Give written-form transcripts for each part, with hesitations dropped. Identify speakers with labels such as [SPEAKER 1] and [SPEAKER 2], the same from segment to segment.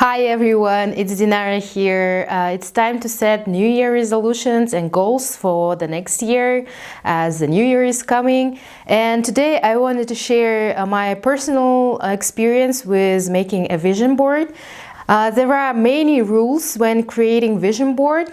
[SPEAKER 1] Hi everyone, it's Dinara here. It's time to set New Year resolutions and goals for the next year as the New Year is coming. And today I wanted to share my personal experience with making a vision board. There are many rules when creating vision board,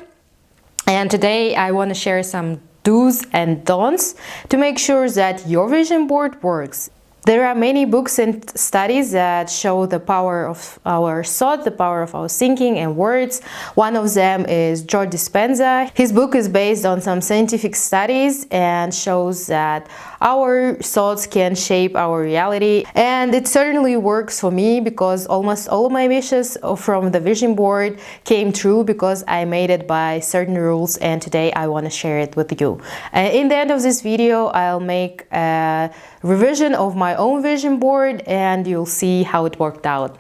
[SPEAKER 1] and today I want to share some do's and don'ts to make sure that your vision board works. There are many books and studies that show the power of our thought, the power of our thinking and words. One of them is Joe Dispenza. His book is based on some scientific studies and shows that our thoughts can shape our reality. And it certainly works for me because almost all of my wishes from the vision board came true because I made it by certain rules, and today I want to share it with you. In the end of this video, I'll make a revision of my own vision board and you'll see how it worked out.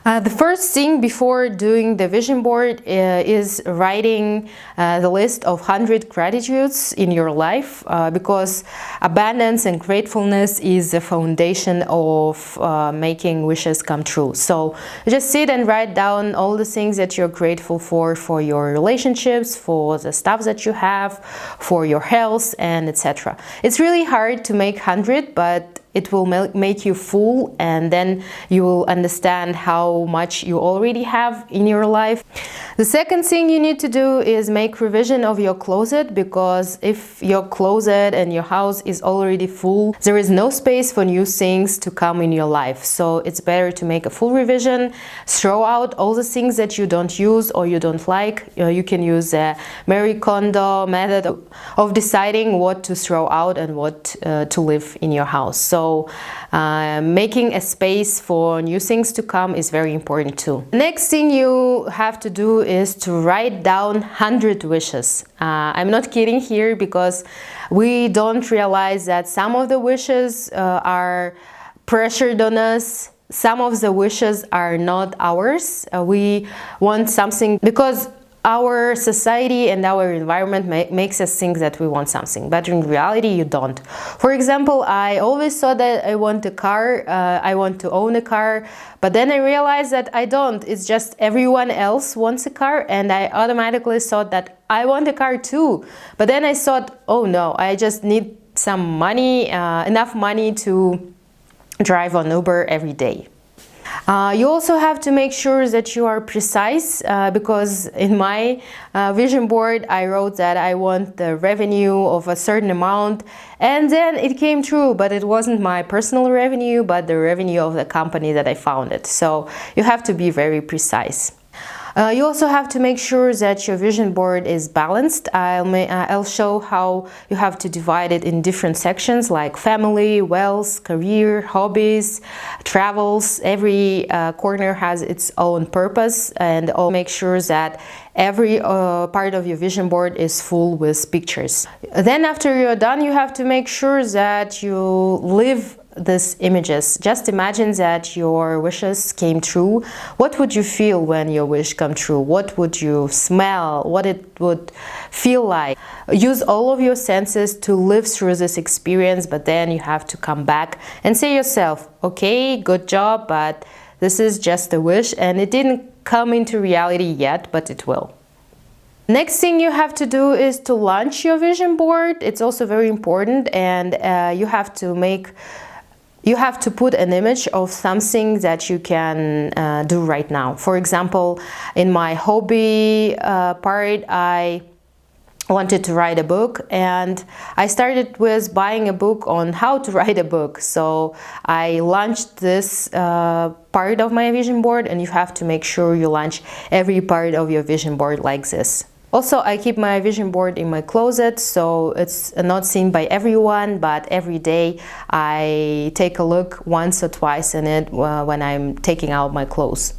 [SPEAKER 1] The first thing before doing the vision board is writing the list of 100 gratitudes in your life because abundance and gratefulness is the foundation of making wishes come true. So just sit and write down all the things that you're grateful for your relationships, for the stuff that you have, for your health, and etc. It's really hard to make 100, but it will make you full, and then you will understand how much you already have in your life. The second thing you need to do is make revision of your closet, because if your closet and your house is already full, there is no space for new things to come in your life. So it's better to make a full revision, throw out all the things that you don't use or you don't like. You can use the Marie Kondo method of deciding what to throw out and what to leave in your house. So making a space for new things to come is very important too. Next thing you have to do is to write down 100 wishes. I'm not kidding here, because we don't realize that some of the wishes are pressured on us. Some of the wishes are not ours. We want something because our society and our environment makes us think that we want something, but in reality you don't. For example, I always thought that I want a car, I want to own a car, but then I realized that I don't. It's just everyone else wants a car, and I automatically thought that I want a car too. But then I thought, oh no, I just need some money, enough money to drive on Uber every day. You also have to make sure that you are precise, because in my vision board I wrote that I want the revenue of a certain amount, and then it came true, but it wasn't my personal revenue, but the revenue of the company that I founded. So you have to be very precise. You also have to make sure that your vision board is balanced. I'll show how you have to divide it in different sections like family, wealth, career, hobbies, travels. Every corner has its own purpose, and I'll make sure that every part of your vision board is full with pictures. Then after you're done, you have to make sure that you live these images. Just imagine that your wishes came true. What would you feel when your wish come true? What would you smell? What it would feel like? Use all of your senses to live through this experience, but then you have to come back and say yourself, okay, good job, but this is just a wish and it didn't come into reality yet, but it will. Next thing you have to do is to launch your vision board. It's also very important, and you have to put an image of something that you can do right now. For example, in my hobby part, I wanted to write a book, and I started with buying a book on how to write a book. So I launched this part of my vision board, and you have to make sure you launch every part of your vision board like this. Also, I keep my vision board in my closet, so it's not seen by everyone, but every day I take a look once or twice in it when I'm taking out my clothes.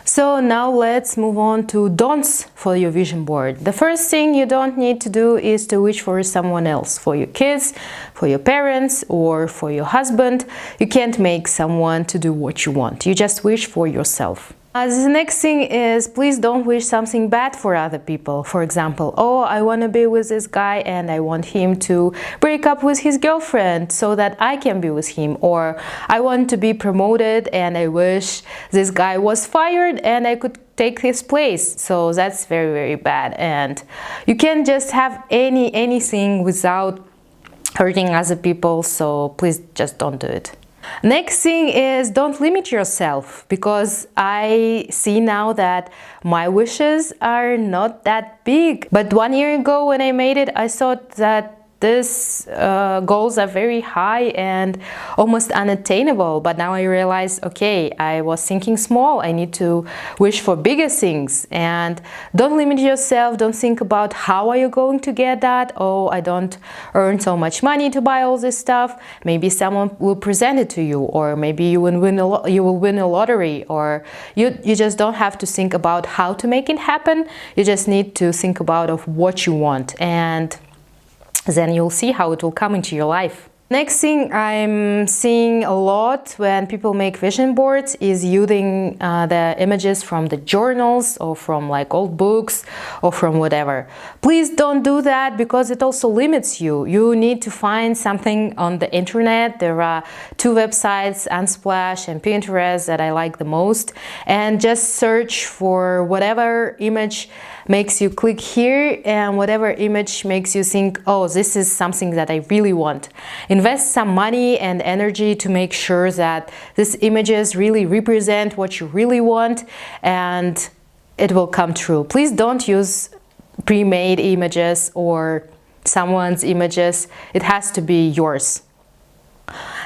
[SPEAKER 1] So now let's move on to don'ts for your vision board. The first thing you don't need to do is to wish for someone else, for your kids, for your parents, or for your husband. You can't make someone to do what you want. You just wish for yourself. The next thing is, please don't wish something bad for other people. For example, oh, I want to be with this guy and I want him to break up with his girlfriend so that I can be with him. Or I want to be promoted and I wish this guy was fired and I could take his place. So that's very, very bad. And you can't just have anything without hurting other people. So please just don't do it. Next thing is, don't limit yourself, because I see now that my wishes are not that big. But 1 year ago when I made it, I thought that these goals are very high and almost unattainable. But now I realize, okay, I was thinking small. I need to wish for bigger things. And don't limit yourself. Don't think about how are you going to get that. Oh, I don't earn so much money to buy all this stuff. Maybe someone will present it to you, or maybe you will win a lottery, or you just don't have to think about how to make it happen. You just need to think about of what you want, and then you'll see how it will come into your life. Next thing I'm seeing a lot when people make vision boards is using the images from the journals or from like old books or from whatever. Please don't do that, because it also limits you. You need to find something on the internet. There are 2 websites, Unsplash and Pinterest, that I like the most, and just search for whatever image makes you click here and whatever image makes you think, oh, this is something that I really want. Invest some money and energy to make sure that these images really represent what you really want, and it will come true. Please don't use pre-made images or someone's images. It has to be yours.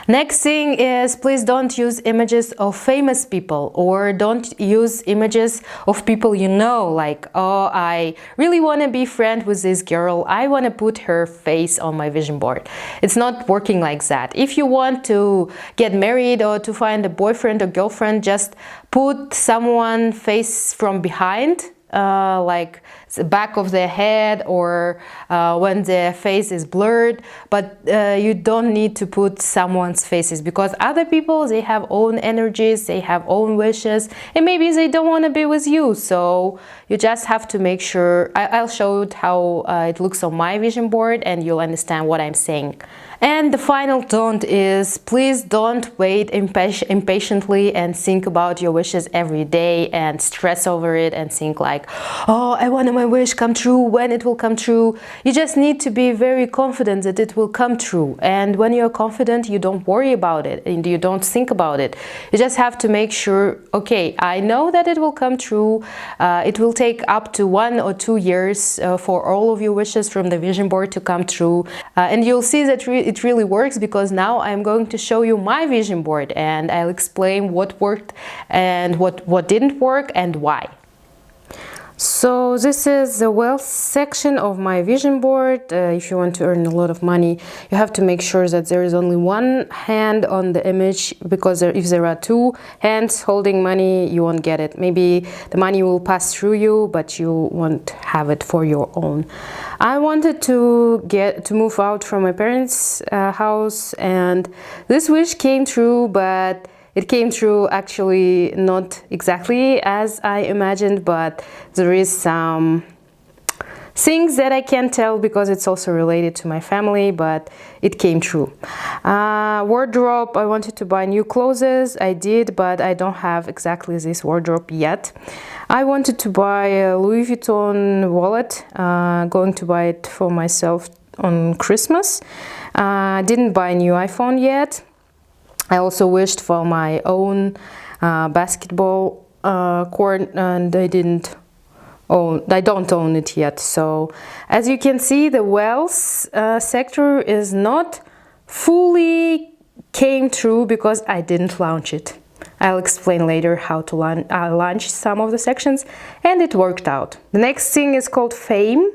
[SPEAKER 1] Next thing is, please don't use images of famous people, or don't use images of people you know, like, oh, I really want to be friends with this girl, I want to put her face on my vision board. It's not working like that. If you want to get married or to find a boyfriend or girlfriend, just put someone's face from behind, like the back of their head, or when their face is blurred, but you don't need to put someone's faces, because other people, they have own energies, they have own wishes, and maybe they don't want to be with you. So you just have to make sure. I'll show you how it looks on my vision board, and you'll understand what I'm saying. And the final don't is, please don't wait impatiently and think about your wishes every day and stress over it and think like, oh, I want my wish come true, when it will come true. You just need to be very confident that it will come true. And when you're confident, you don't worry about it and you don't think about it. You just have to make sure, okay, I know that it will come true. It will take up to 1 or 2 years for all of your wishes from the vision board to come true. And you'll see that it really works, because now I'm going to show you my vision board and I'll explain what worked and what didn't work and why. So this is the wealth section of my vision board. If you want to earn a lot of money, you have to make sure that there is only one hand on the image, because if there are 2 hands holding money, you won't get it. Maybe the money will pass through you, but you won't have it for your own. I wanted to move out from my parents' house, and this wish came true, but it came true actually not exactly as I imagined, but there is some things that I can't tell because it's also related to my family, but it came true. Wardrobe, I wanted to buy new clothes. I did, but I don't have exactly this wardrobe yet. I wanted to buy a Louis Vuitton wallet, going to buy it for myself on Christmas. Didn't buy a new iPhone yet. I also wished for my own basketball court, and I don't own it yet. So as you can see, the wealth sector is not fully came true because I didn't launch it. I'll explain later how to launch some of the sections, and it worked out. The next thing is called fame.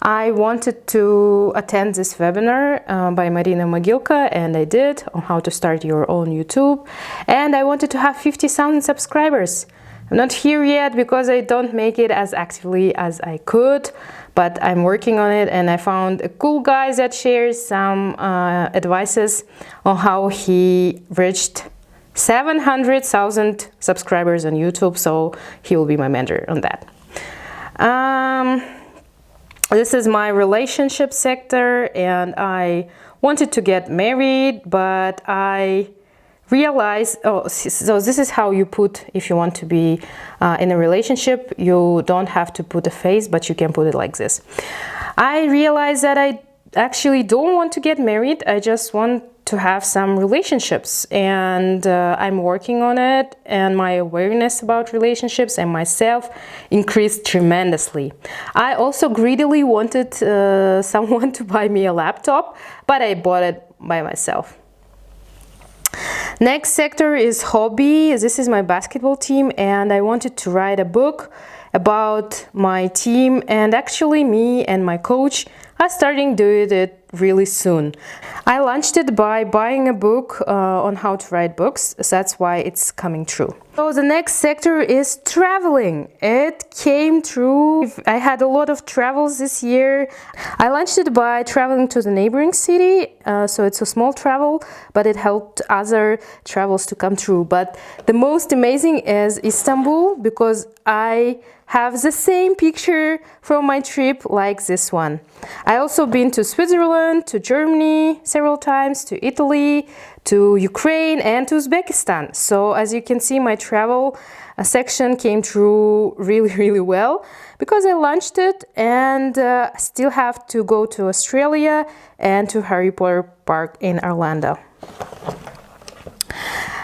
[SPEAKER 1] I wanted to attend this webinar by Marina Mogilka, and I did, on how to start your own YouTube. And I wanted to have 50,000 subscribers. I'm not here yet because I don't make it as actively as I could, but I'm working on it, and I found a cool guy that shares some advices on how he reached 700,000 subscribers on YouTube, so he will be my mentor on that. This is my relationship sector, and I wanted to get married, but I realized, so this is how you put, if you want to be in a relationship, you don't have to put a face, but you can put it like this. I realized that I actually don't want to get married. I just want to have some relationships, and I'm working on it, and my awareness about relationships and myself increased tremendously. I also greedily wanted someone to buy me a laptop, but I bought it by myself. Next sector is hobby. This is my basketball team, and I wanted to write a book about my team, and actually me and my coach are starting doing it really soon. I launched it by buying a book on how to write books, so that's why it's coming true. So the next sector is traveling. It came true. I had a lot of travels this year. I launched it by traveling to the neighboring city, so it's a small travel, but it helped other travels to come true. But the most amazing is Istanbul, because I have the same picture from my trip like this one. I also been to Switzerland, to Germany several times, to Italy, to Ukraine, and to Uzbekistan. So as you can see, my travel section came through really well, because I launched it, and still have to go to Australia and to Harry Potter Park in Orlando.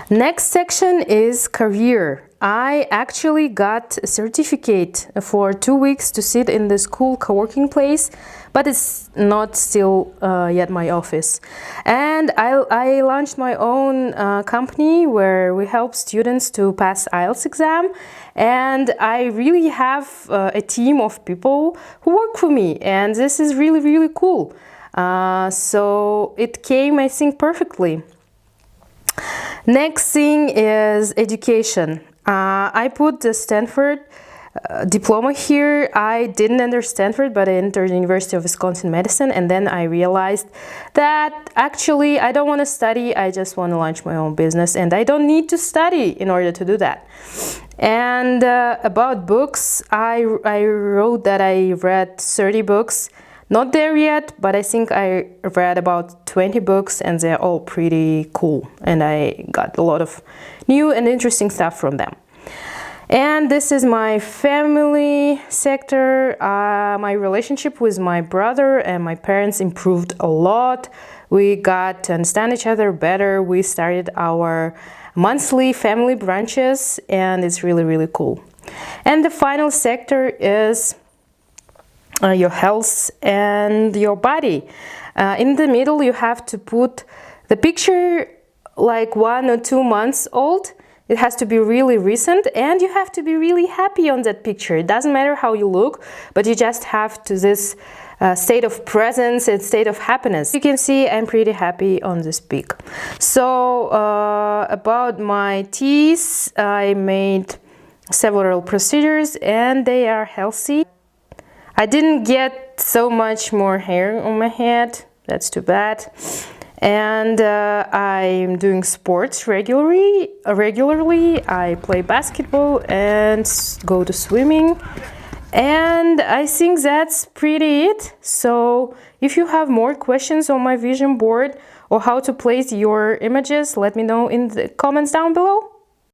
[SPEAKER 1] Next section is career. I actually got a certificate for 2 weeks to sit in this cool co-working place, but it's not still yet my office. And I launched my own company where we help students to pass IELTS exam, and I really have a team of people who work for me, and this is really cool. So it came, I think, perfectly. Next thing is education. I put the Stanford diploma here. I didn't enter Stanford, but I entered the University of Wisconsin Medicine, and then I realized that actually I don't want to study, I just want to launch my own business, and I don't need to study in order to do that. And about books, I wrote that I read 30 books. Not there yet, but I think I read about 20 books, and they're all pretty cool, and I got a lot of new and interesting stuff from them. And this is my family sector. My relationship with my brother and my parents improved a lot. We got to understand each other better. We started our monthly family brunches, and it's really cool. And the final sector is your health and your body. In the middle, you have to put the picture like 1 or 2 months old. It has to be really recent, and you have to be really happy on that picture. It doesn't matter how you look, but you just have to this state of presence and state of happiness. You can see I'm pretty happy on this pic. So about my teeth, I made several procedures, and they are healthy. I didn't get so much more hair on my head, that's too bad. And I'm doing sports regularly. I play basketball and go to swimming. And I think that's pretty it. So if you have more questions on my vision board or how to place your images, let me know in the comments down below.